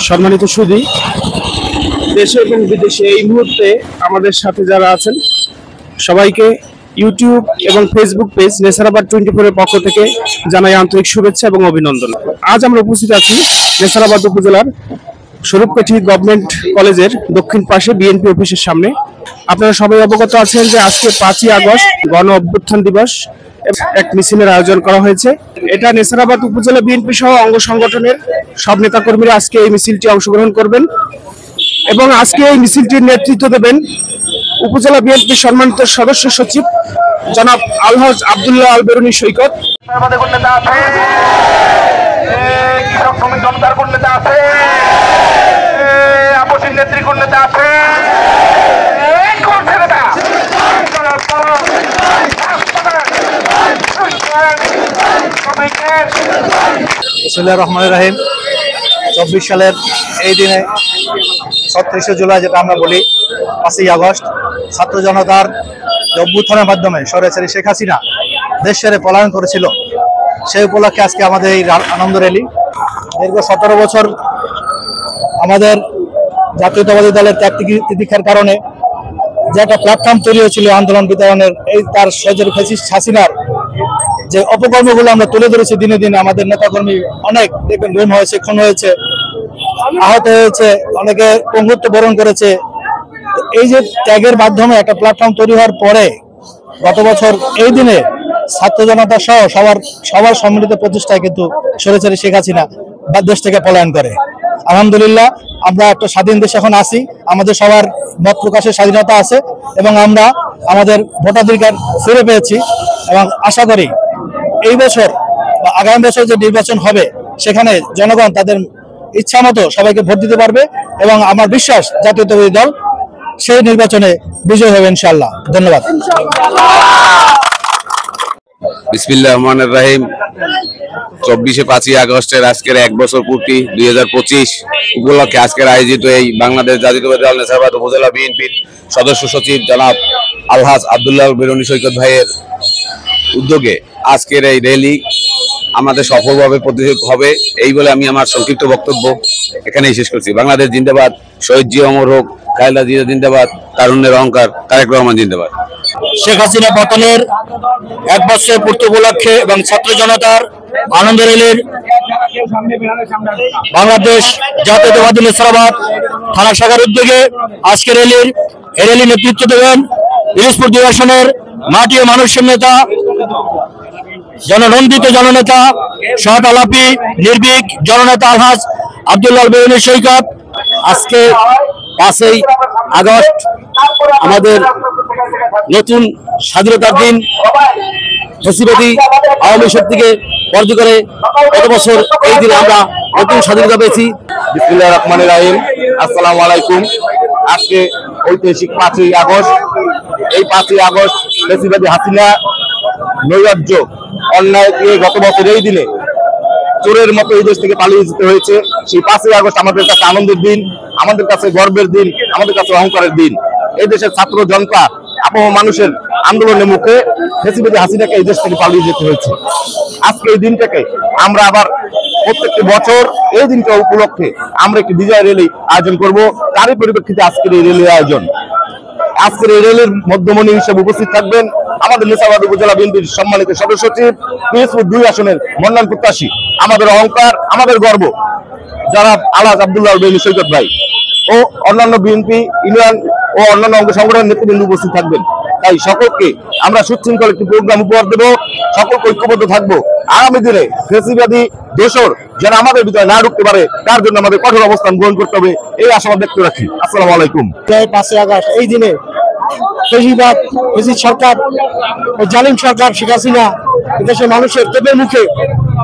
সম্মানিত সুধী, দেশে এবং বিদেশে এই মুহূর্তে আমাদের সাথে যারা আছেন সবাইকে ইউটিউব এবং ফেসবুক পেজ নেসারাবাদ 24 এর পক্ষ থেকে জানাই আন্তরিক শুভেচ্ছা এবং অভিনন্দন। আজ আমরা উপস্থিত আছি নেসারাবাদ উপজেলার স্বরূপকাঠি গভর্নমেন্ট কলেজের দক্ষিণ পাশে বিএনপি অফিসের সামনে। আপনারা সবাই অবগত আছেন যে আজকে 5ই আগস্ট গণ অভ্যুত্থান দিবস এক মিছিলের আয়োজন করা হয়েছে। এটা নেসারাবাদ উপজেলা বিএনপি সহ অঙ্গ সংগঠনের সব নেতাকর্মীরা আজকে এই মিছিলটি অংশগ্রহণ করবেন এবং আজকে এই মিছিলটির নেতৃত্ব দেবেন উপজেলা বিএনপির সম্মানিত সদস্য সচিব জনাব আলহাজ আব্দুল্লাহ আল বেরুনি সৈকত। বিসমিল্লাহির রহমানির রহিম। 24 সালের এই দিনে 36শে জুলাই, যেটা আমরা বলি 5ই আগস্ট, ছাত্র জনতার অভ্যুত্থানের মাধ্যমে স্বৈরাচারী শেখ হাসিনা দেশ ছেড়ে পলায়ন করেছিল, সেই উপলক্ষে আজকে আমাদের এই আনন্দ র্যালি। দীর্ঘ 17 বছর আমাদের জাতীয়তাবাদী দলের ত্যাগ তিতিক্ষার কারণে যে একটা প্ল্যাটফর্ম তৈরি হয়েছিল আন্দোলন বিতরণের, এই তার স্বৈরাচারী ফ্যাসিস্ট হাসিনার যে অপকর্মগুলো আমরা তুলে ধরেছি দিনে দিনে। আমাদের নেতাকর্মী অনেক দেখবেন গুম হয়েছে, খুন হয়েছে, আহত হয়েছে, অনেকে পঙ্গুত্ব বরণ করেছে। এই যে ত্যাগের মাধ্যমে একটা প্ল্যাটফর্ম তৈরি হওয়ার পরে গত বছর এই দিনে ছাত্র জনতা সহ সবার সম্মিলিত প্রচেষ্টায় কিন্তু স্বৈরাচারী শেখ হাসিনা দেশ থেকে পলায়ন করে। আলহামদুলিল্লাহ, আমরা একটা স্বাধীন দেশ এখন আছি, আমাদের সবার মত প্রকাশের স্বাধীনতা আছে এবং আমরা আমাদের ভোটাধিকার ফিরে পেয়েছি এবং আশা করি এই বছর বা আগামী বছর যে নির্বাচন হবে সেখানে জনগণ তাদের ইচ্ছা মতো সবাইকে ভোট দিতে পারবে এবং আমার বিশ্বাস জাতীয়তাবাদী দল সেই নির্বাচনে বিজয় হবে ইনশাআল্লাহ। ধন্যবাদ। বিসমিল্লাহির রহমানির রহিম। 5ই আগস্টের আজকের 1 বছর পূর্তি 2025 উপলক্ষে আজকের আয়োজিত এই বাংলাদেশ জাতীয়তাবাদী দল নেসারাবাদ উপজেলা বিএনপির সদস্য সচিব জনাব আলহাজ আব্দুল্লাহ বেরুনি সৈকত ভাইয়ের উদ্যোগে আজকের এই র্যালি আমাদের সফলভাবে প্রতিষ্ঠিত হবে, এই বলে আমি আমার সংক্ষিপ্ত বক্তব্য এখানেই শেষ করছি। বাংলাদেশ জিন্দাবাদ, শহীদ জিয়া অমর হোক, খালেদা জিয়া জিন্দাবাদ, তারুণ্যের অহংকার তারেক রহমান জিন্দাবাদ। শেখ হাসিনা পতনের 1 বছর পূর্তি উপলক্ষে এবং ছাত্র জনতার আনন্দ র্যালির বাংলাদেশ জাতীয়তাবাদী নেসারাবাদ থানা শাখার উদ্যোগে আজকের র্যালি নেতৃত্ব দেবেন পিরোজপুর 2 আসনের মাটি ও মানুষের নেতা, জননন্দিত জননেতা, সৎ আলাপি নির্ভীক জননেতা আলহাজ আব্দুল্লাহ বেরুনি সৈকত। আজকে 5ই আগস্ট আমাদের নতুন স্বাধীনতার দিন। ফ্যাসিবাদী আওয়ামী শক্তিকে পরাজিত করে গত বছর এই দিনে আমরা নতুন স্বাধীনতা পেয়েছি। বিসমিল্লাহির রহমানির রহিম। আসসালামু আলাইকুম। আজকে ঐতিহাসিক 5ই আগস্ট। এই 5ই আগস্ট ফ্যাসিবাদী হাসিনা নৈরাজ্য অন্যায় দিয়ে গত বছর এই দিনে চোরের মতো এই দেশ থেকে পালিয়ে যেতে হয়েছে। সেই 5ই আগস্ট আমাদের কাছে আনন্দের দিন, আমাদের কাছে গর্বের দিন, আমাদের কাছে অহংকারের দিন। এই দেশের ছাত্র জনতা আপামর মানুষের আন্দোলনের মুখে ফ্যাসিবাদী হাসিনাকে এই দেশ থেকে পালিয়ে যেতে হয়েছে। আজকে এই দিনটাকে আমরা আবার প্রত্যেকটি বছর এই দিনটা উপলক্ষে আমরা একটি বিজয় র্যালি আয়োজন করব। তারই পরিপ্রেক্ষিতে আজকের এই র্যালির আয়োজন। আজকের এই র্যালির মধ্যমণি হিসেবে উপস্থিত থাকবেন আমাদের নেসারাবাদ উপজেলা বিএনপির সম্মানিত সদস্য সচিব, পিরোজপুর 2 আসনের মনোনয়ন প্রত্যাশী, আমাদের অহংকার, আমাদের গর্ব জনাব আলহাজ আব্দুল্লাহ বেরুনি সৈকত ভাই ও অন্যান্য বিএনপি ইউনিয়ন ও অন্যান্য অঙ্গ সংগঠনের নেতৃবৃন্দ উপস্থিত থাকবেন। তাই সকলকে আমরা সুশৃঙ্খল একটি প্রোগ্রাম উপহার দেব, সকলকে ঐক্যবদ্ধ থাকবো। আগামী দিনে ফ্যাসিবাদী দোসর যেন আমাদের ভিতরে না ঢুকতে পারে তার জন্য আমাদের কঠোর অবস্থান গ্রহণ করতে হবে, এই আশাবাদ ব্যক্ত রাখি। আসসালামু আলাইকুম। 5ই আগস্ট এই দিনে ফ্যাসিবাদ সরকার ও জালিম সরকার শেখ হাসিনা দেশের মানুষের তোপের মুখে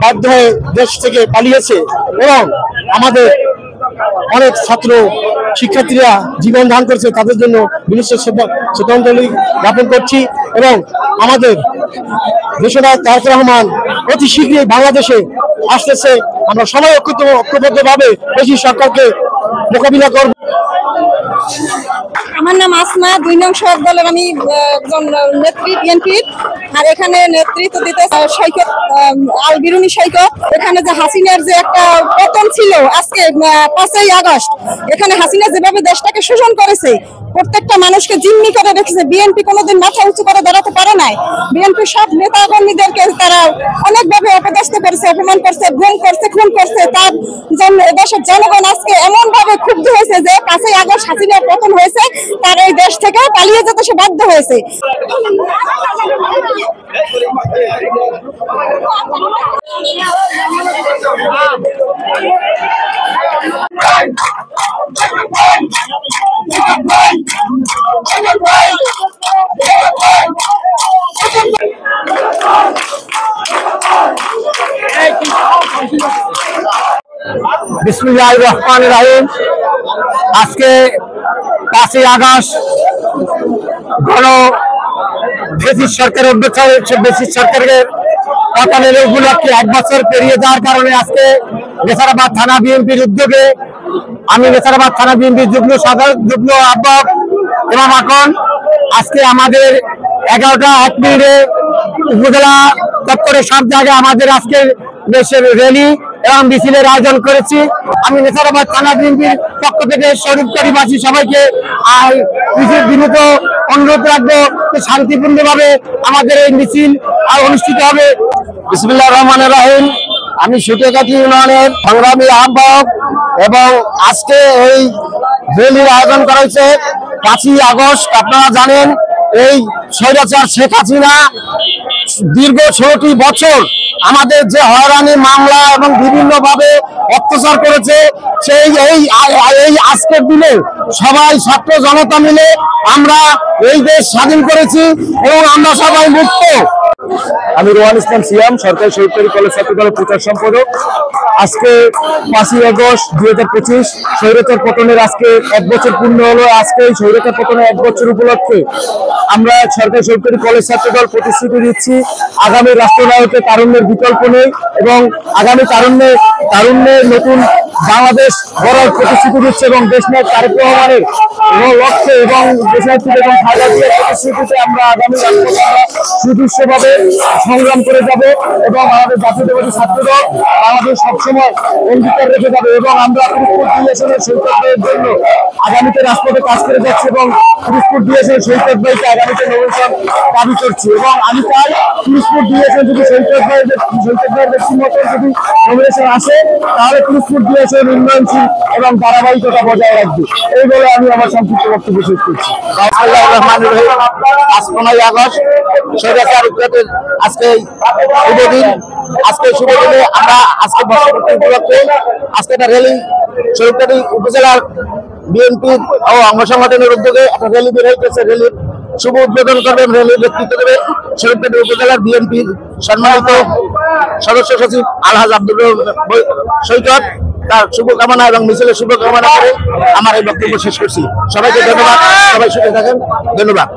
বাধ্য হয়ে দেশ থেকে পালিয়েছে এবং আমাদের অনেক ছাত্র শিক্ষার্থীরা জীবন দান করেছে, তাদের জন্য বিশেষ শ্রদ্ধাঞ্জলি জ্ঞাপন করছি এবং আমাদের দেশনায়ক তারেক রহমান অতি শীঘ্রই বাংলাদেশে আসতেছে। আমরা সবাই ঐক্যবদ্ধভাবে দেশি সরকারকে মোকাবিলা করব। আমার নাম আসমা, 2 নং সড়ক দলের আমি একজন নেত্রী বিএনপির। আর এখানে নেতৃত্ব দিতে সৈকত আল বিরুনি সৈকত। এখানে যে হাসিনার যে একটা পতন ছিল আজকে 5ই আগস্ট, এখানে হাসিনা যেভাবে দেশটাকে শোষণ করেছে, প্রত্যেকটা মানুষকে জিম্মি করে রেখেছে। বিএনপি কোনোদিন মাথা উঁচু করে দাঁড়াতে পারে নাই। বিএনপি সব নেতা কর্মীদেরকে তারা অনেকভাবে অপদস্থ করেছে, অপমান করছে, গুম করছে, খুন করছে। তার জন্য দেশের জনগণ আজকে এমন ভাবে ক্ষুব্ধ হয়েছে যে 5ই আগস্ট হাসিনার পতন হয়েছে, তার এই দেশ থেকে পালিয়ে যেতে সে বাধ্য হয়েছে। বিসমিল্লাহির রহমানির রহিম। আজকে 5ই আগস্ট গণ ব্রিটিশ সরকারের ব্রিটিশ সরকারের পতনের উপলক্ষে 1 বছর পেরিয়ে যাওয়ার কারণে আজকে নেসারাবাদ থানা বিএনপির উদ্যোগে আমি নেসারাবাদ থানা বিএনপির যুগ্ম আহ্বায়ক ইমাম আকন আজকে আমাদের 11টা 1 মিনিটে উপজেলা দপ্তরে সব জায়গায় আমাদের আজকে দেশের র্যালি এবং মিছিলের আয়োজন করেছি। আমি নেসারাবাদ থানা বিএনপির পক্ষ থেকে শরীফকারীবাসী সবাইকে বিনীত অনুরোধ রাখবো শান্তিপূর্ণভাবে আমাদের এই মিছিল অনুষ্ঠিত হবে। বিসমিল্লাহির রহমানির রহিম। আমি সুটেকাঠি ইউনিয়নের সংগ্রামী আহ্বায়ক এবং আজকে এই র্যালির আয়োজন করা হয়েছে 5ই আগস্ট। আপনারা জানেন এই স্বৈরাচার শেখ হাসিনা দীর্ঘ 16টি বছর আমাদের যে হয়রানি মামলা এবং বিভিন্ন ভাবে অত্যাচার করেছে, সেই এই আজকের দিনে সবাই ছাত্র জনতা মিলে আমরা এই দেশ স্বাধীন করেছি এবং আমরা সবাই মুক্ত। আমি রোহান ইসলাম সিয়াম, সরকারি সরকারি কলেজ ছাত্রদলের প্রচার সম্পাদক। আজকে 5ই আগস্ট 2025 স্বৈরাচার পতনের আজকে 1 বছর পূর্ণ হলো। আজকে এই স্বৈরাচার পতনের 1 বছর উপলক্ষে আমরা সরকারি সরকারি কলেজ ছাত্রদল প্রতিশ্রুতি দিচ্ছি আগামী রাষ্ট্রনায়কের তারুণ্যের বিকল্প নেই এবং আগামী তারুণ্যের নতুন বাংলাদেশ গড়ার প্রতিশ্রুতি দিচ্ছে এবং দেশনায়ক তারেক রহমানের লক্ষ্যে এবং দেশনায়ক এবং খালেদা জিয়ার প্রতিশ্রুতিতে আমরা আগামী সুদৃশ্যভাবে সংগ্রাম করে যাব এবং আমাদের জাতীয়তাবাদী ছাত্রদল আমাদের সবসময় অঙ্গীকার রেখে যাবে এবং আমরা পিরোজপুর ডিএসএনের সৈকত ভাইয়ের জন্য আগামীতে রাজপথে কাজ করে যাচ্ছি এবং পিরোজপুর ডিএসএন সৈকত ভাইকে আগামীতে নমিনেশন দাবি করছি এবং আমি চাই পিরোজপুর ডিএসএন যদি সৈকত ভাইয়ের ব্যক্তিগত যদি নমিনেশন আসে তাহলে পিরোজপুর ডিএসএন উন্নয়নশীল এবং ধারাবাহিকতা বজায় রাখবে। এই বলে আমি আমার সংক্ষিপ্ত বক্তব্য শেষ করছি। আজ 15ই আগস্ট স্বৈরাচার উৎখাতের আজকে শুভদিন। আজকে শুভদিনে আমরা আজকে বর্ষপূর্তি উপলক্ষে আজকে একটা র্যালি শরীফকাঠি উপজেলার বিএনপি ও অঙ্গ সংগঠনের উদ্যোগে একটা র্যালি বের হয়েছে। র্যালির শুভ উদ্বোধন করবেন, র্যালির নেতৃত্ব দেবে শরীফকাঠি উপজেলার বিএনপির সম্মানিত সদস্য সচিব আলহাজ আব্দুল সৈকত। তার শুভকামনা এবং মিছিলের শুভকামনা করে আমার এই বক্তব্য শেষ করছি। সবাইকে ধন্যবাদ, সবাই সুখে থাকেন, ধন্যবাদ।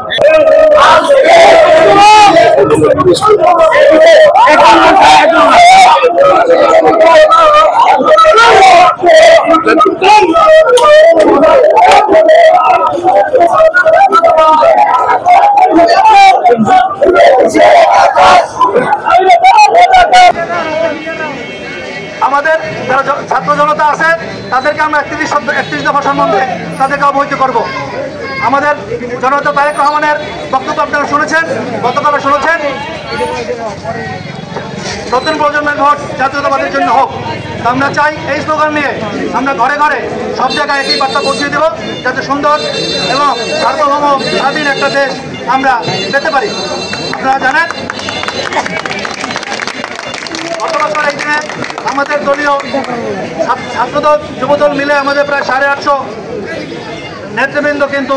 আমাদের যারা ছাত্র জনতা আছে তাদেরকে আমরা 31 দফা সম্বন্ধে তাদেরকে অবহিত করব। আমাদের জনতা তারেক রহমানের বক্তব্য আপনারা শুনেছেন, গতকাল শুনেছেন, নতুন প্রজন্মের ভোট জাতীয়তাবাদের জন্য হোক। আমরা চাই এই স্লোগান নিয়ে আমরা ঘরে ঘরে সব জায়গায় একই বার্তা পৌঁছে দেব, যাতে সুন্দর এবং সার্বভৌম স্বাধীন একটা দেশ আমরা পেতে পারি। আপনারা জানেন গত বছর এই দিনে আমাদের দলীয় ছাত্রদল যুবদল মিলে আমাদের প্রায় 850 নেতৃবৃন্দ কিন্তু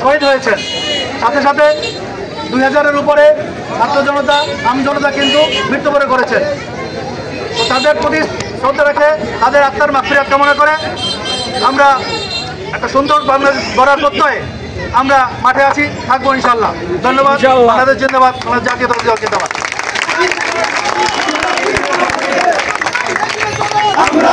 শহীদ হয়েছেন। সাথে সাথে 2000-এর উপরে ছাত্র জনতা আম জনতা কিন্তু মৃত্যুবরণ করেছেন। তো তাদের প্রতি শ্রদ্ধা রেখে তাদের আত্মার মাগফিরাত কামনা করে আমরা একটা সুন্দর বাংলাদেশ গড়ার প্রত্যয়ে আমরা মাঠে আছি, থাকবো ইনশাল্লাহ। ধন্যবাদ। বাংলাদেশ জিন্দাবাদ, বাংলাদেশ জাতীয়তাবাদী দল জিন্দাবাদ। আমরা